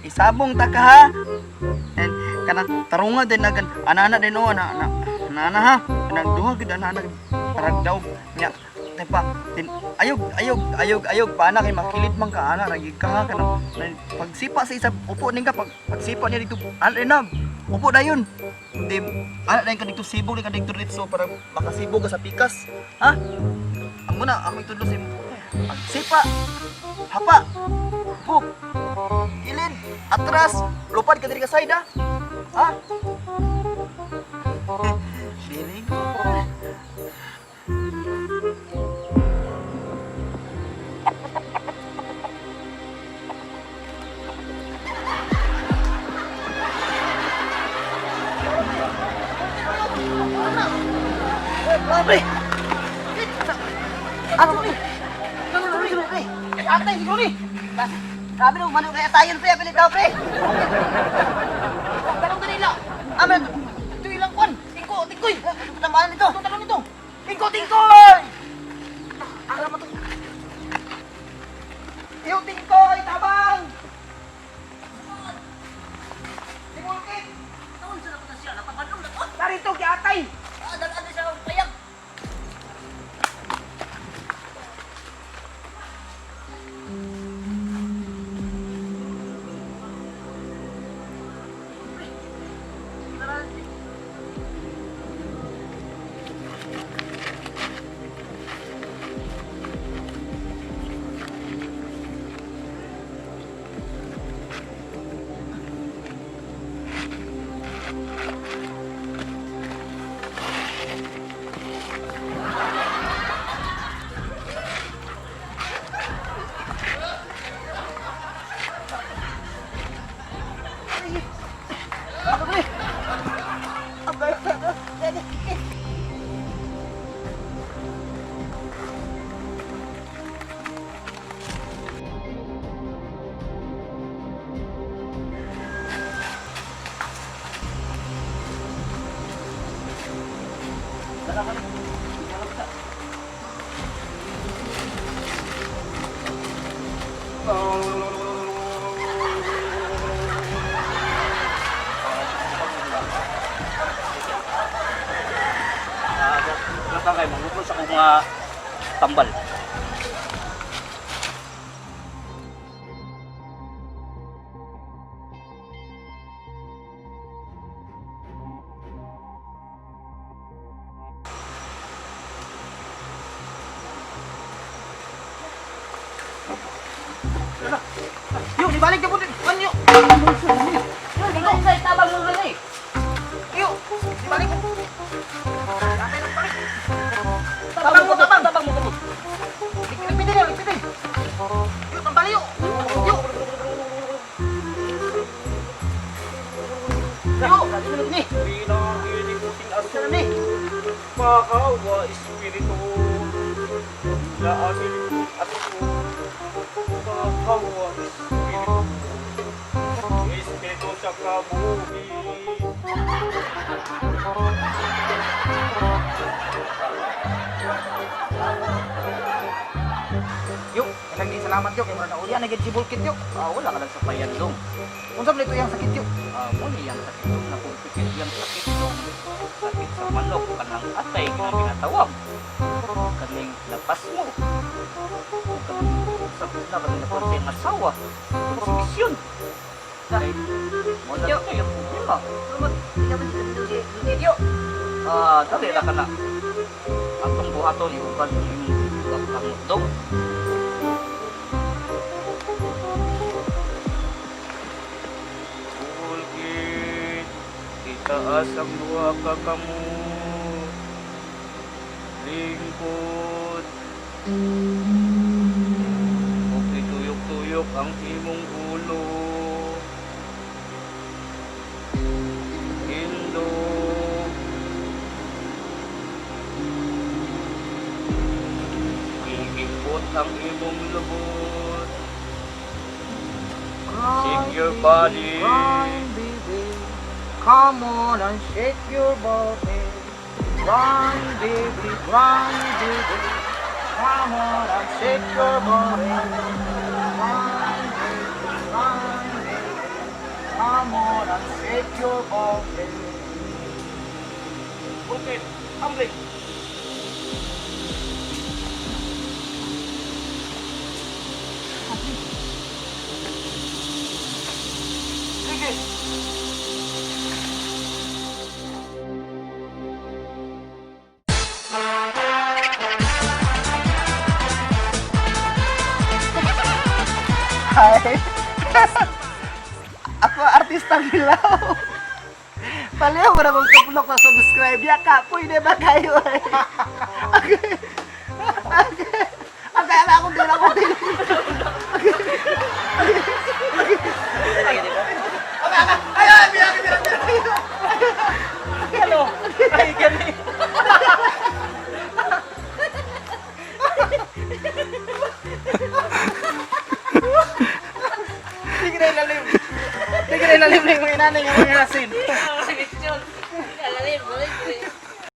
isabong ta ka ha. And kanang tarunga din nagan ana din o ana ha. Nagduha gid ana parag daw nya. Tepa ayog pa ana kay makilit man ka ana ragi ka ha kanang pagsipa sa isa upo ning ka pagsipa niya dito ana upo dayon. Hindi ana dayon ka dito sibog ka dito ritso para makasibog ka sa pikas. Ha? Ang muna ang itudlo si pagsipa. Hapa. Buk. Ilin, atras, lupad ka diri ka side ha. Ha? Feeling ko. Pre. Ano ni? Pre. Atay siguro ni. Sabi nung manong kaya tayo pre, pilit daw pre. Tanong kanila. Amen. Ito ilang kwan. Tingkoy. Tamaan nito. Tanong nito. Tingkoy. Ara mo to. Iyo tingkoy, tabang. Tingulkit. Taon sa na siya, napapadong na. Narito kay atay. Dalan siya payag. Kay mangupol sa akong mga tambal. Yuk, dibalik ke putih. Kan yuk. Yuk, saya tabang dulu nih. Yuk, dibalik. Tabang mo. Lipitin. Yuk, tambali yuk. Yuk. Yuk, nih. Pinangilimuting aso. Nih. Mahawa espiritu. Naamilimuting aso. Mahawa espiritu. Espiritu sa kabuhi. Yuk, lagi salamat yuk. Kaya na ulian naging sibulkit yuk. Wala ka lang sa payandong. Unsa man ito yang sakit yuk? Muli ang sakit dong na kung pikit yung sakit dong. Sakit sa manok, kanang atay, kanang ginatawag. Kaning lapas mo. Sakit na kanang nakuha sa iyong asawa. Konsumisyon. Dahil, mula ito yung problema. Yuk. Dali na ka na. Atong buhaton, iuban yung kamot dong. Itaas ang luha ka kamo, lingkod, huwag ituyok-tuyok ang imong ulo, indog, ikot ang imong lubot, shake your body. Come on and shake your body. Run, baby, run, baby. Come on and shake your body. Run, baby, run, baby. Come on and shake your body. Okay, tumbling. Sige. Hi. Ako artista Milaw. Paliw mo na mong tuplok na subscribe. Ya ka, pwede ba kayo eh? Okay. Okay. Okay, ako din ako din. Ay, ay, biyak. Ano? Ay, gani. Sige na ilalim. Sige na ilalim na yung inanay yung mga asin. Alalim, balik.